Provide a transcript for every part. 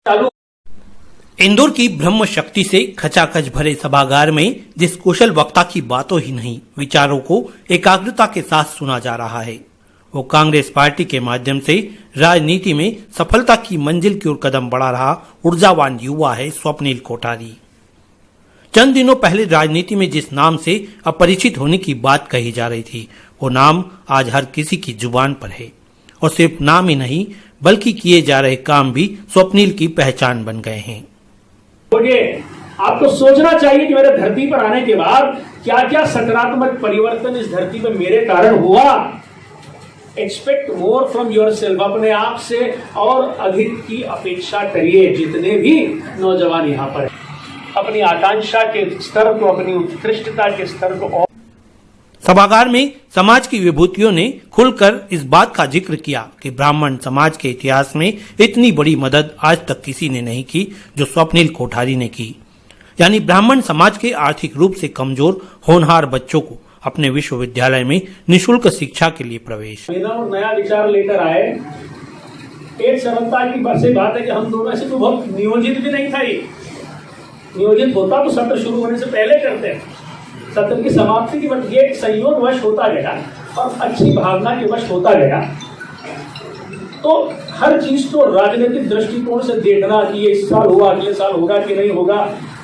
चालू। इंदौर की ब्रह्म शक्ति से खचाखच भरे सभागार में जिस कुशल वक्ता की बातों ही नहीं, विचारों को एकाग्रता के साथ सुना जा रहा है, वो कांग्रेस पार्टी के माध्यम से राजनीति में सफलता की मंजिल की ओर कदम बढ़ा रहा ऊर्जावान युवा है स्वप्निल कोठारी। चंद दिनों पहले राजनीति में जिस नाम से अपरिचित होने की बात कही जा रही थी, वो नाम आज हर किसी की जुबान पर है और सिर्फ नाम ही नहीं बल्कि किए जा रहे काम भी स्वप्निल की पहचान बन गए हैं। आपको सोचना चाहिए कि मेरे धरती पर आने के बाद क्या क्या सकारात्मक परिवर्तन इस धरती पर मेरे कारण हुआ। Expect more from your self, अपने आप से और अधिक की अपेक्षा करिए। जितने भी नौजवान यहाँ पर अपनी आकांक्षा के स्तर को, अपनी उत्कृष्टता के स्तर को और सभागार में समाज की विभूतियों ने खुलकर इस बात का जिक्र किया कि ब्राह्मण समाज के इतिहास में इतनी बड़ी मदद आज तक किसी ने नहीं की जो स्वप्निल कोठारी ने की, यानी ब्राह्मण समाज के आर्थिक रूप से कमजोर होनहार बच्चों को अपने विश्वविद्यालय में निःशुल्क शिक्षा के लिए प्रवेश। नया विचार लेकर आए। एक सरलता की बात है कि हम दोनों ऐसे तो बहुत नियोजित भी नहीं था। नियोजित होता तो सत्र शुरू होने से पहले करते हैं, सत्र की समाप्ति की, बट ये संयोग वश होता गया और अच्छी भावना के वश होता गया। तो हर चीज को राजनीतिक दृष्टिकोण से देखना कि ये इस साल हुआ, अगले साल होगा कि नहीं होगा।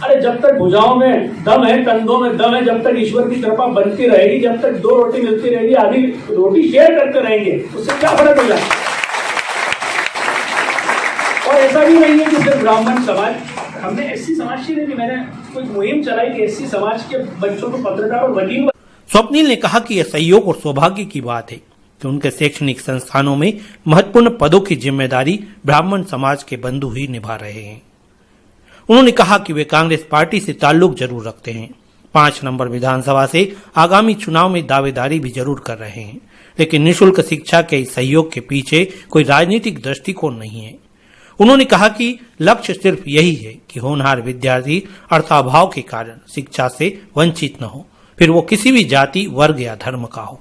अरे जब तक भुजाओं में दम है, कंधों में दम है, जब तक ईश्वर की कृपा बनती रहेगी, जब तक 2 रोटी मिलती रहेगी, आधी रोटी शेयर करते रहेंगे, उससे क्या फर्क होगा। और ऐसा भी नहीं है कि सिर्फ ब्राह्मण समाज, हमने एससी समाज की नहीं, मैंने कोई मुहिम चलाई कि एससी समाज के बच्चों को पत्रकार और वकील। स्वप्निल ने कहा कि यह सहयोग और सौभाग्य की बात है कि उनके शैक्षणिक संस्थानों में महत्वपूर्ण पदों की जिम्मेदारी ब्राह्मण समाज के बंधु ही निभा रहे हैं। उन्होंने कहा कि वे कांग्रेस पार्टी से ताल्लुक जरूर रखते हैं, 5 नंबर विधानसभा से आगामी चुनाव में दावेदारी भी जरूर कर रहे हैं, लेकिन निःशुल्क शिक्षा के इस सहयोग के पीछे कोई राजनीतिक दृष्टिकोण नहीं है। उन्होंने कहा कि लक्ष्य सिर्फ यही है कि होनहार विद्यार्थी अर्थाभाव के कारण शिक्षा से वंचित न हो, फिर वो किसी भी जाति, वर्ग या धर्म का हो।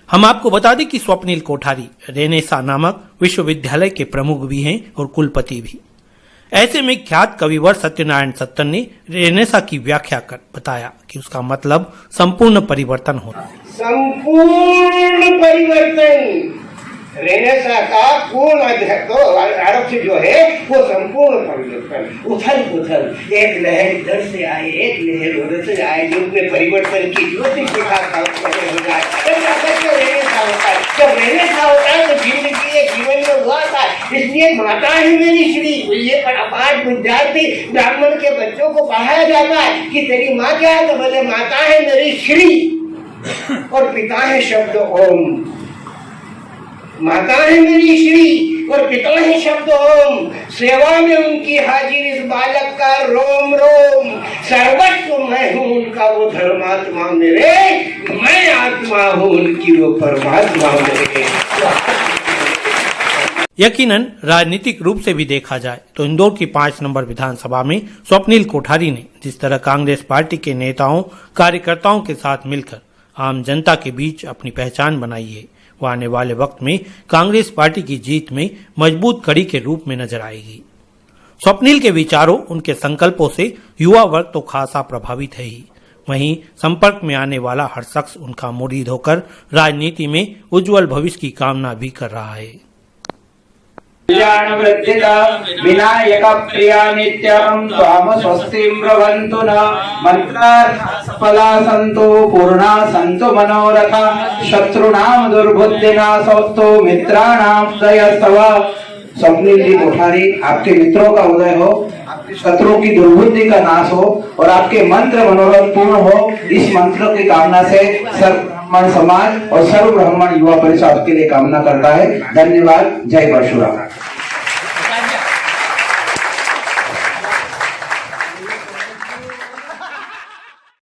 हम आपको बता दें कि स्वप्निल कोठारी रेनेसा नामक विश्वविद्यालय के प्रमुख भी हैं और कुलपति भी। ऐसे में ख्यात कविवर सत्यनारायण सत्तन ने रेनेसा की व्याख्या कर बताया कि उसका मतलब संपूर्ण परिवर्तन होता है। संपूर्ण परिवर्तन रेनेसा का पूर्ण अर्थ जो है वो संपूर्ण परिवर्तन, उथल पुथल, एक लहर इधर से आए, एक लहर उधर से आए, जिनमें परिवर्तन की ज्योति दिखा हो जाए, तब रेनेसा होता है। जब रेनेसा होता है तो जिंदगी एक जीवन में हुआ था। इसलिए माता है मेरी श्री, ये अपार विद्यार्थी ब्राह्मण के बच्चों को पढ़ाया जाता है कि तेरी माँ क्या है, तो बोले माता है मेरी श्री और पिता है शब्द ओम। माता है मेरी श्री और पिता है शब्द ओम, सेवा में उनकी हाजिर इस बालक का रोम रोम, सर्वस्व मैं हूँ उनका वो धर्मात्मा मेरे, मैं आत्मा हूँ उनकी वो परमात्मा मेरे। यकीनन राजनीतिक रूप से भी देखा जाए तो इंदौर की 5 नंबर विधानसभा में स्वप्निल कोठारी ने जिस तरह कांग्रेस पार्टी के नेताओं, कार्यकर्ताओं के साथ मिलकर आम जनता के बीच अपनी पहचान बनाई है, वो आने वाले वक्त में कांग्रेस पार्टी की जीत में मजबूत कड़ी के रूप में नजर आएगी। स्वप्निल के विचारों, उनके संकल्पों से युवा वर्ग तो खासा प्रभावित है ही, वहीं संपर्क में आने वाला हर शख्स उनका मुरीद होकर राजनीति में उज्जवल भविष्य की कामना भी कर रहा है। विनायक प्रिया नित्यं त्वाम स्वस्तिं ब्रवन्तु न मंत्रार्था सफला सन्तु पूर्णा सन्तु मनोरथा शत्रुनाम दुर्बुद्धिनाशोऽस्तु मित्राणां दयस्तव। स्वप्निल जी कोठारी, आपके मित्रों का उदय हो, आपके शत्रुओं की दुर्बुद्धि का नाश हो और आपके मंत्र मनोरथ पूर्ण हो, इस मंत्र की कामना से सर्व ब्राह्मण समाज और सर्व ब्राह्मण युवा परिषद के लिए कामना करता है। धन्यवाद। जय परशुराम।